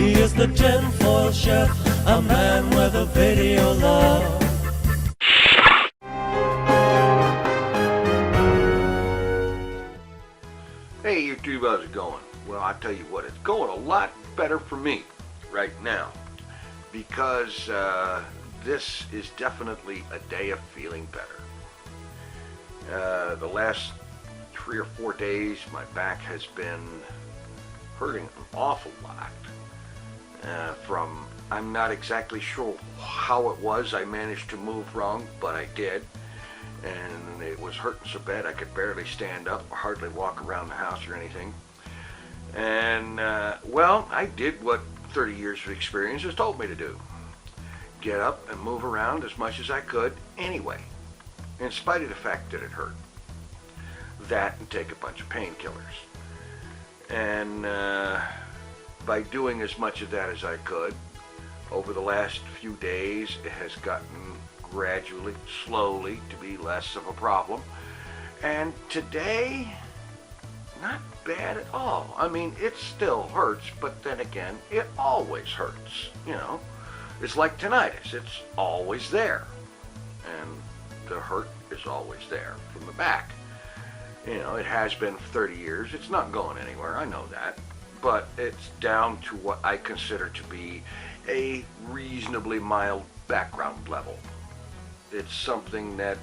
He is the Tinfoil Chef, a man with a video love. Hey YouTube, how's it going? Well, I tell you what, it's going a lot better for me right now because this is definitely a day of feeling better. The last 3 or 4 days, my back has been hurting an awful lot from, I'm not exactly sure how it was I managed to move wrong, but I did. And it was hurting so bad I could barely stand up or hardly walk around the house or anything. And, well, I did what 30 years of experience has told me to do. Get up and move around as much as I could anyway, in spite of the fact that it hurt. That and take a bunch of painkillers. And by doing as much of that as I could, over the last few days, it has gotten gradually, slowly, to be less of a problem. And today, not bad at all. I mean, it still hurts, but then again, it always hurts, you know. It's like tinnitus, it's always there. And the hurt is always there from the back. You know, it has been for 30 years. It's not going anywhere, I know that. But it's down to what I consider to be a reasonably mild background level. It's something that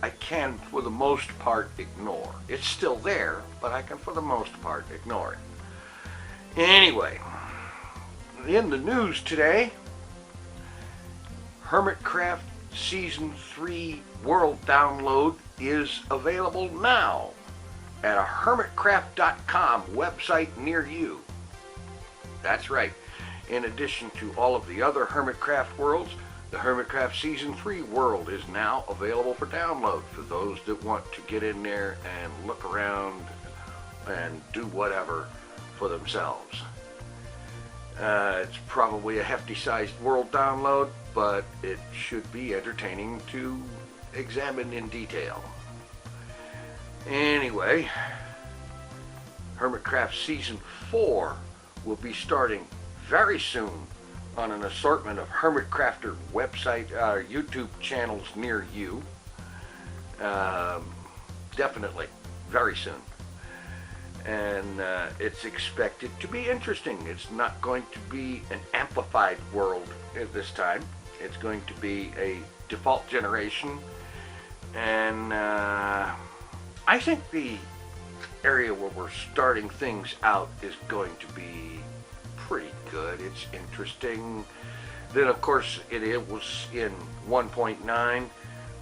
I can, for the most part, ignore. It's still there, but I can, for the most part, ignore it. Anyway, in the news today, Hermitcraft Season 3 World Download is available now at a hermitcraft.com website near you. That's right. In addition to all of the other Hermitcraft worlds, the Hermitcraft Season 3 world is now available for download for those that want to get in there and look around and do whatever for themselves. It's probably a hefty-sized world download, but it should be entertaining to examine in detail. Anyway, Hermitcraft Season 4 will be starting very soon on an assortment of Hermitcrafter website, YouTube channels near you. Definitely, very soon. And it's expected to be interesting. It's not going to be an amplified world at this time. It's going to be a default generation. And I think the area where we're starting things out is going to be pretty good. It's interesting. Then of course it was in 1.9,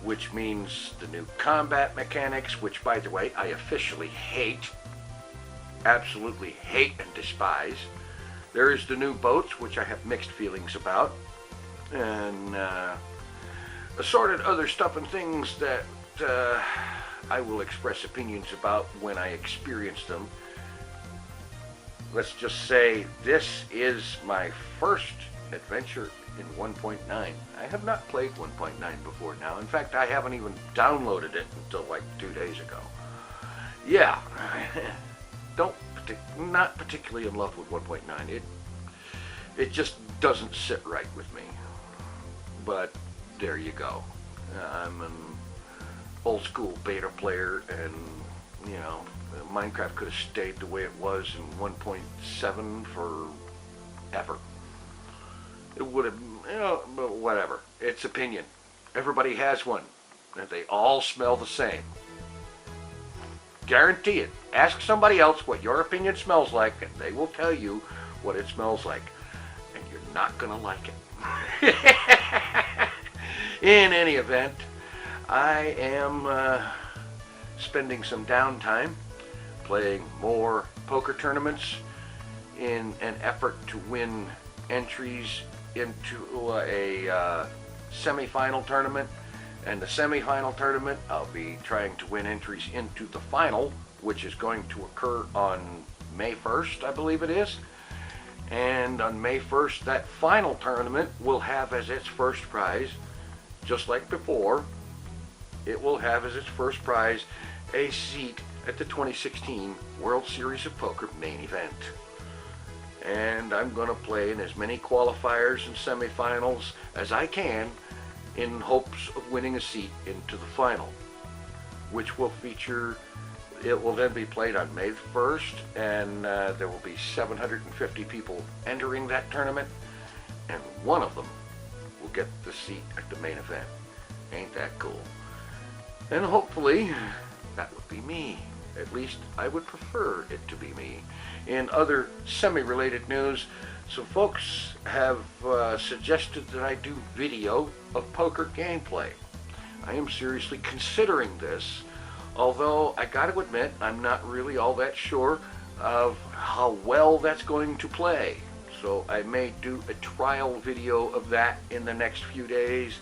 which means the new combat mechanics, which by the way I officially hate, absolutely hate and despise. There is the new boats, which I have mixed feelings about, and assorted other stuff and things that I will express opinions about when I experience them. Let's just say this is my first adventure in 1.9. I have not played 1.9 before now. In fact, I haven't even downloaded it until like 2 days ago. Yeah, not particularly in love with 1.9. It just doesn't sit right with me. But there you go. I'm an old school beta player, and you know, Minecraft could have stayed the way it was in 1.7 forever. It would have, you know, but whatever. It's opinion. Everybody has one, and they all smell the same. Guarantee it. Ask somebody else what your opinion smells like, and they will tell you what it smells like, and you're not gonna like it. In any event, I am spending some downtime playing more poker tournaments in an effort to win entries into a semi-final tournament. And the semi-final tournament, I'll be trying to win entries into the final, which is going to occur on May 1st, I believe it is. And on May 1st, that final tournament will have as its first prize, just like before, it will have as its first prize a seat at the 2016 World Series of Poker main event. and I'm going to play in as many qualifiers and semifinals as I can in hopes of winning a seat into the final, which will feature, it will then be played on May 1st, and there will be 750 people entering that tournament, and one of them will get the seat at the main event. Ain't that cool? And hopefully that would be me. At least I would prefer it to be me. In other semi-related news, some folks have suggested that I do video of poker gameplay. I am seriously considering this, although I got to admit I'm not really all that sure of how well that's going to play. So I may do a trial video of that in the next few days.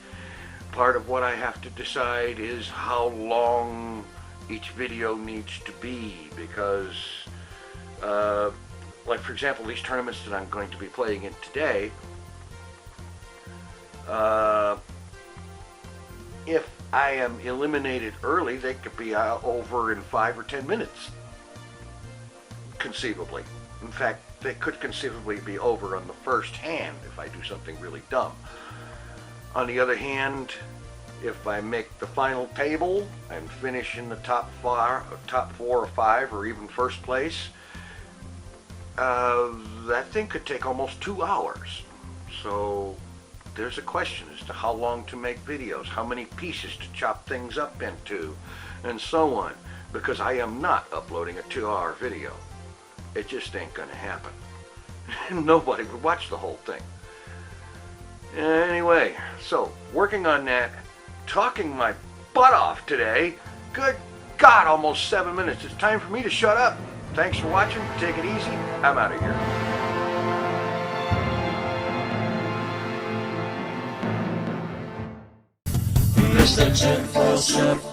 Part of what I have to decide is how long each video needs to be, because like for example, these tournaments that I'm going to be playing in today, if I am eliminated early, they could be over in 5 or 10 minutes, conceivably. In fact, they could conceivably be over on the first hand if I do something really dumb. On the other hand, if I make the final table and finish in the top 4 or 5, or even first place, that thing could take almost 2 hours. So there's a question as to how long to make videos, how many pieces to chop things up into, and so on, because I am not uploading a 2-hour video. It just ain't gonna happen. Nobody would watch the whole thing. Anyway, so working on that, talking my butt off today. Good God, almost 7 minutes. It's time for me to shut up. Thanks for watching. Take it easy. I'm out of here. Mr. Tinfoil Chef.